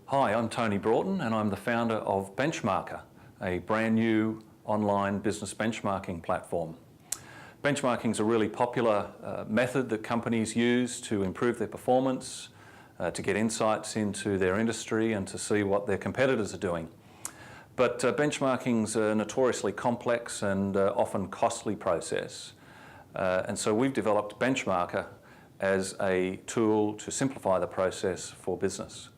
Hi, I'm Tony Broughton and I'm the founder of Benchmarker, a brand new online business benchmarking platform. Benchmarking is a really popular method that companies use to improve their performance, to get insights into their industry and to see what their competitors are doing. But benchmarking is a notoriously complex and often costly process. And so we've developed Benchmarker as a tool to simplify the process for business.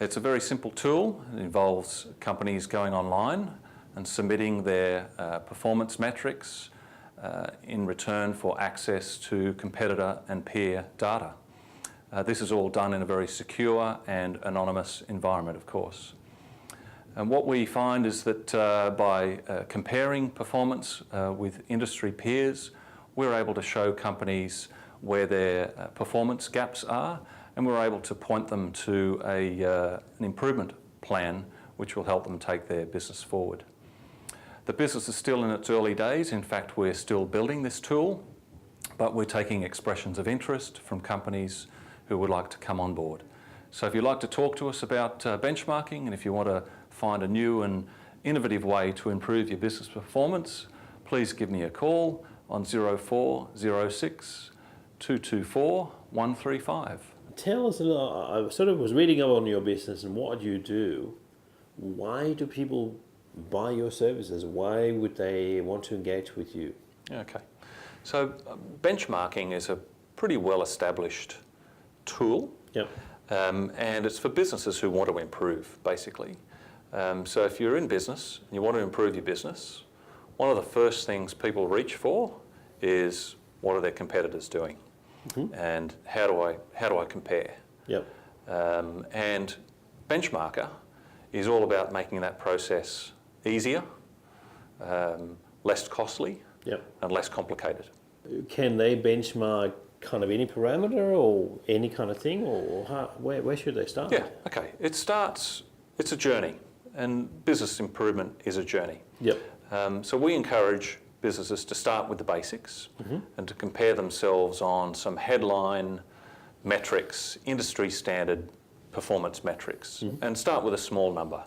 It's a very simple tool. It involves companies going online and submitting their performance metrics in return for access to competitor and peer data. This is all done in a very secure and anonymous environment, of course. And what we find is that by comparing performance with industry peers, we're able to show companies where their performance gaps are, and we're able to point them to an improvement plan which will help them take their business forward. The business is still in its early days. In fact, we're still building this tool, but we're taking expressions of interest from companies who would like to come on board. So if you'd like to talk to us about benchmarking, and if you want to find a new and innovative way to improve your business performance, please give me a call on 0406 224 135. Tell us a little, I sort of was reading up on your business and what you do. Why do people buy your services? Why would they want to engage with you? Okay. So benchmarking is a pretty well-established tool. Yep. And it's for businesses who want to improve, basically. So if you're in business and you want to improve your business, one of the first things people reach for is what are their competitors doing? Mm-hmm. And how do I compare? Yep. And Benchmarker is all about making that process easier, less costly, yep, and less complicated. Can they benchmark kind of any parameter or any kind of thing, or where should they start? Yeah, okay. It's a journey, and business improvement is a journey. Yep. So we encourage businesses to start with the basics, mm-hmm, and to compare themselves on some headline metrics, industry standard performance metrics, mm-hmm, and start with a small number.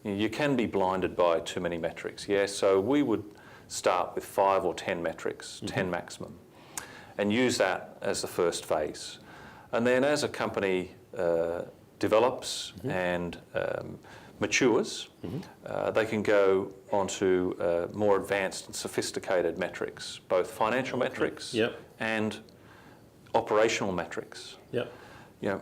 You can be blinded by too many metrics, yeah? So we would start with 5 or 10 metrics, mm-hmm, 10 maximum, and use that as the first phase. And then as a company develops, mm-hmm, and matures, mm-hmm, they can go onto more advanced and sophisticated metrics, both financial, okay, metrics, yep, and operational metrics. Yep. You know,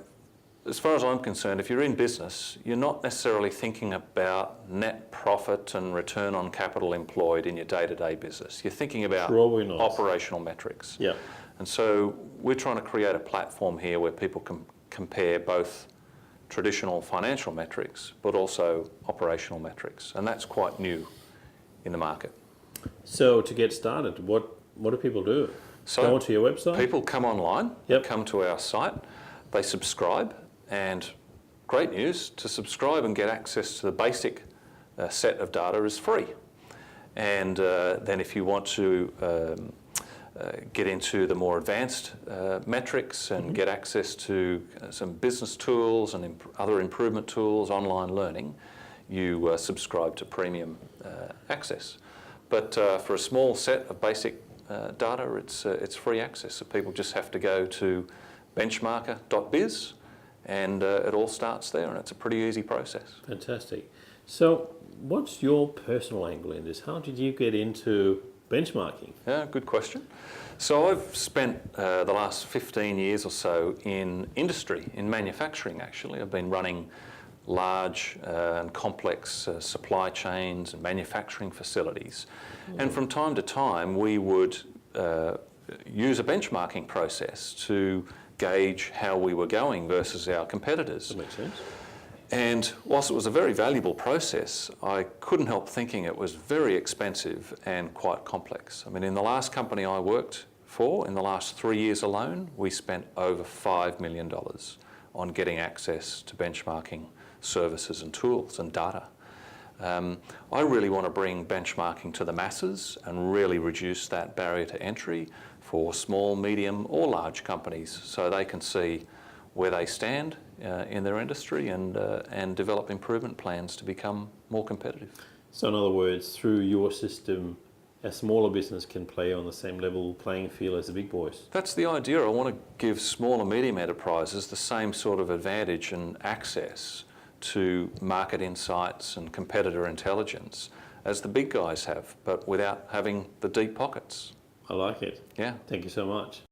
as far as I'm concerned, if you're in business, you're not necessarily thinking about net profit and return on capital employed in your day-to-day business. You're thinking about operational metrics. Yep. And so we're trying to create a platform here where people can compare both traditional financial metrics, but also operational metrics. And that's quite new in the market. So to get started, what do people do? So go onto your website? People come online, yep, come to our site, they subscribe, and great news, to subscribe and get access to the basic set of data is free. And then if you want to get into the more advanced metrics and, mm-hmm, get access to some business tools and other improvement tools, online learning, you subscribe to premium access. But for a small set of basic data, it's free access. So people just have to go to benchmarker.biz and it all starts there, and it's a pretty easy process. Fantastic. So what's your personal angle in this? How did you get into benchmarking? Yeah, good question. So I've spent the last 15 years or so in industry, in manufacturing actually. I've been running large and complex supply chains and manufacturing facilities. Mm. And from time to time we would use a benchmarking process to gauge how we were going versus our competitors. That makes sense. And whilst it was a very valuable process, I couldn't help thinking it was very expensive and quite complex. I mean, in the last company I worked for, in the last 3 years alone, we spent over $5 million on getting access to benchmarking services and tools and data. I really want to bring benchmarking to the masses and really reduce that barrier to entry for small, medium or large companies so they can see where they stand in their industry and develop improvement plans to become more competitive. So in other words, through your system, a smaller business can play on the same level playing field as the big boys. That's the idea. I want to give small and medium enterprises the same sort of advantage and access to market insights and competitor intelligence as the big guys have, but without having the deep pockets. I like it. Yeah. Thank you so much.